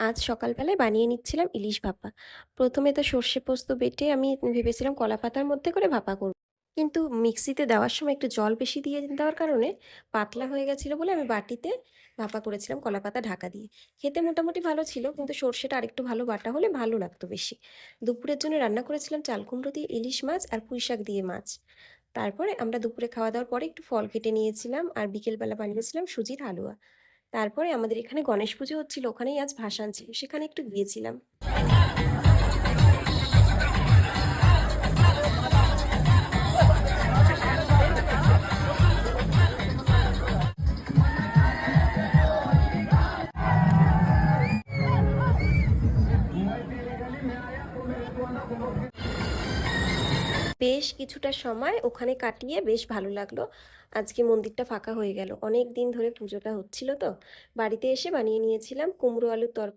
আজ সকালবেলায় বানিয়ে নিচ্ছিলাম ইলিশ ভাপা। প্রথমে তো সর্ষে পোস্ত বেটে আমি ভেবেছিলাম কলা পাতার মধ্যে করে ভাপা করব। কিন্তু মিক্সিতে দেওয়ার সময় একটু জল বেশি দিয়ে দেওয়ার কারণে পাতলা হয়ে গেছিলো বলে আমি বাটিতে ভাপা করেছিলাম কলা পাতা ঢাকা দিয়ে। খেতে মোটামুটি ভালো ছিল, কিন্তু সর্ষেটা আরেকটু ভালো বাটা হলে ভালো লাগতো বেশি। দুপুরের জন্য রান্না করেছিলাম চাল কুমড়ো দিয়ে ইলিশ মাছ আর পুঁই শাক দিয়ে মাছ। তারপরে আমরা দুপুরে খাওয়া দাওয়ার পরে একটু ফল কেটে নিয়েছিলাম আর বিকেলবেলা বানিয়েছিলাম সুজির হালুয়া। তারপরে আমাদের এখানে গণেশ পুজো হচ্ছিল, ওখানেই আজ ভাসান ছিল, সেখানে একটু গিয়েছিলাম। বেশ কিছুটা সময় ওখানে কাটিয়ে বেশ ভালো লাগলো। আজকে মন্দিরটা ফাঁকা হয়ে গেল, অনেক দিন ধরে পুজোটা হচ্ছিল তো। বাড়িতে এসে বানিয়ে নিয়েছিলাম কুমড়ো আলুর তরকারি।